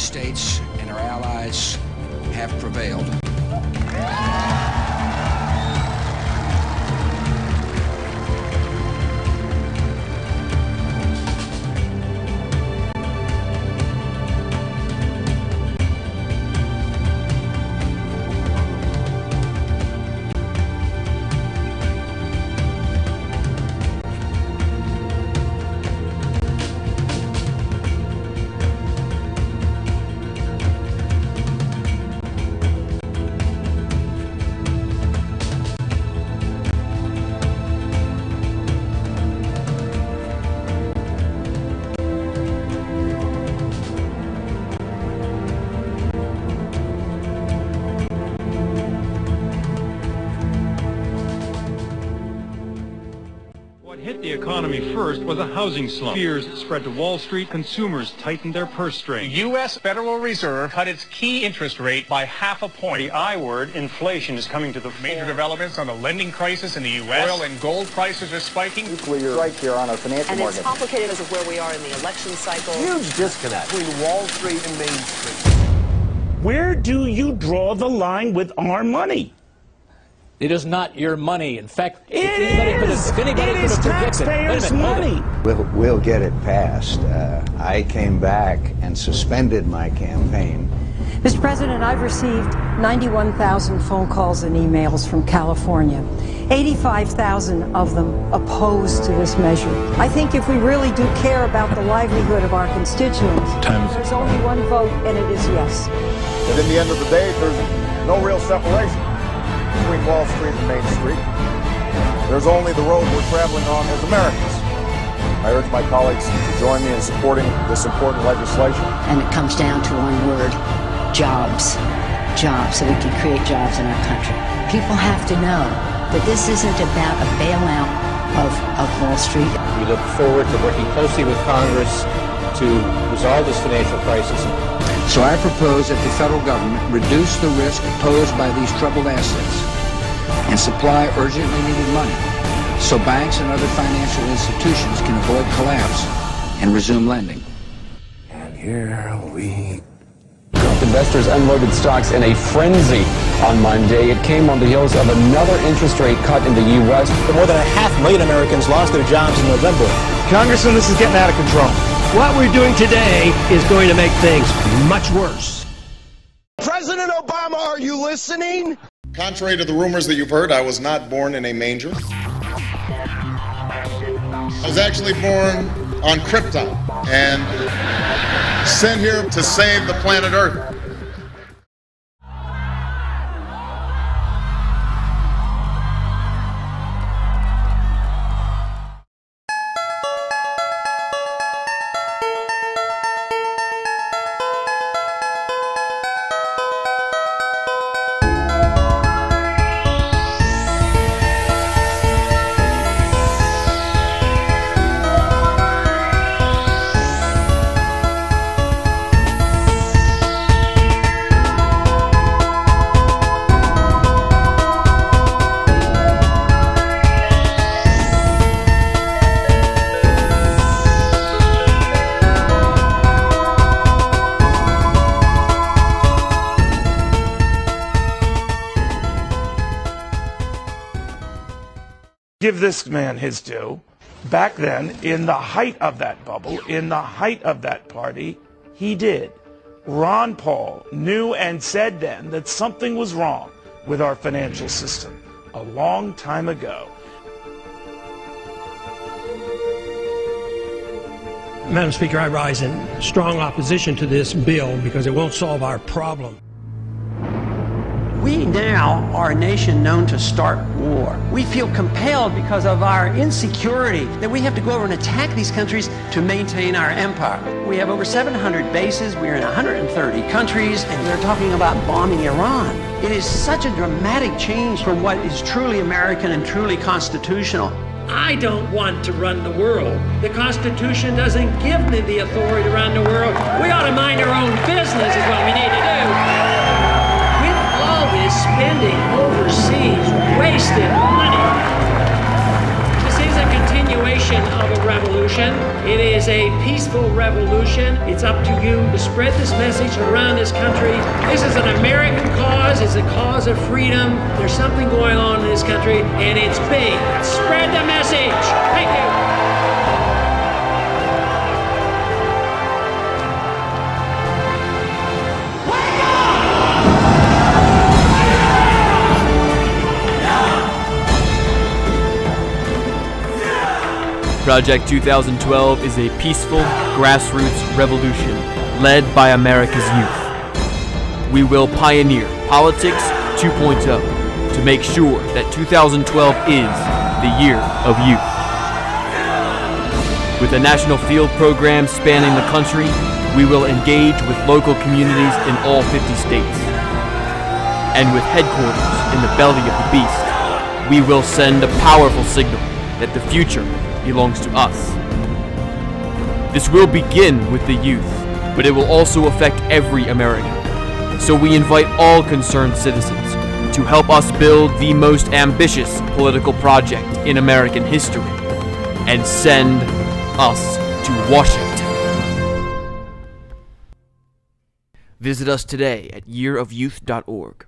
United States and our allies have prevailed. Hit the economy first was a housing slump. Fears spread to Wall Street. Consumers tightened their purse strings. The U.S. Federal Reserve cut its key interest rate by half a point. The I word, inflation, is coming to the fore. Major developments on the lending crisis in the U.S. Oil and gold prices are spiking. Nuclear strike here on our financial market. And it's complicated because of where we are in the election cycle. Huge disconnect between Wall Street and Main Street. Where do you draw the line with our money? It is not your money. In fact, it is taxpayers' money. We'll get it passed. I came back and suspended my campaign. Mr. President, I've received 91,000 phone calls and emails from California. 85,000 of them opposed to this measure. I think if we really do care about the livelihood of our constituents, there's only one vote, and it is yes. But in the end of the day, there's no real separation between Wall Street and Main Street. There's only the road we're traveling on as Americans. I urge my colleagues to join me in supporting this important legislation. And it comes down to one word: jobs. Jobs, so we can create jobs in our country. People have to know that this isn't about a bailout of Wall Street. We look forward to working closely with Congress to resolve this financial crisis. So I propose that the federal government reduce the risk posed by these troubled assets and supply urgently needed money so banks and other financial institutions can avoid collapse and resume lending. And here we go. Investors unloaded stocks in a frenzy on Monday. It came on the heels of another interest rate cut in the U.S. More than 500,000 Americans lost their jobs in November. Congressman, this is getting out of control. What we're doing today is going to make things much worse. President Obama, are you listening? Contrary to the rumors that you've heard, I was not born in a manger. I was actually born on Krypton and sent here to save the planet Earth. Give this man his due. Back then, in the height of that bubble, in the height of that party, he did. Ron Paul knew and said then that something was wrong with our financial system a long time ago. Madam Speaker, I rise in strong opposition to this bill because it won't solve our problem. We now are a nation known to start war. We feel compelled because of our insecurity that we have to go over and attack these countries to maintain our empire. We have over 700 bases, we're in 130 countries, and they're talking about bombing Iran. It is such a dramatic change from what is truly American and truly constitutional. I don't want to run the world. The Constitution doesn't give me the authority to run the world. We ought to mind our own business is what we need to do. Spending overseas, wasted money. This is a continuation of a revolution. revolution. It is a peaceful revolution. It's up to you to spread this message around this country. This is an American cause. It's a cause of freedom. There's something going on in this country, and it's big. Spread the message. Thank you. Project 2012 is a peaceful, grassroots revolution led by America's youth. We will pioneer Politics 2.0 to make sure that 2012 is the year of youth. With a national field program spanning the country, we will engage with local communities in all 50 states. And with headquarters in the belly of the beast, we will send a powerful signal that the future belongs to us. This will begin with the youth, but it will also affect every American. So we invite all concerned citizens to help us build the most ambitious political project in American history and send us to Washington. Visit us today at yearofyouth.org.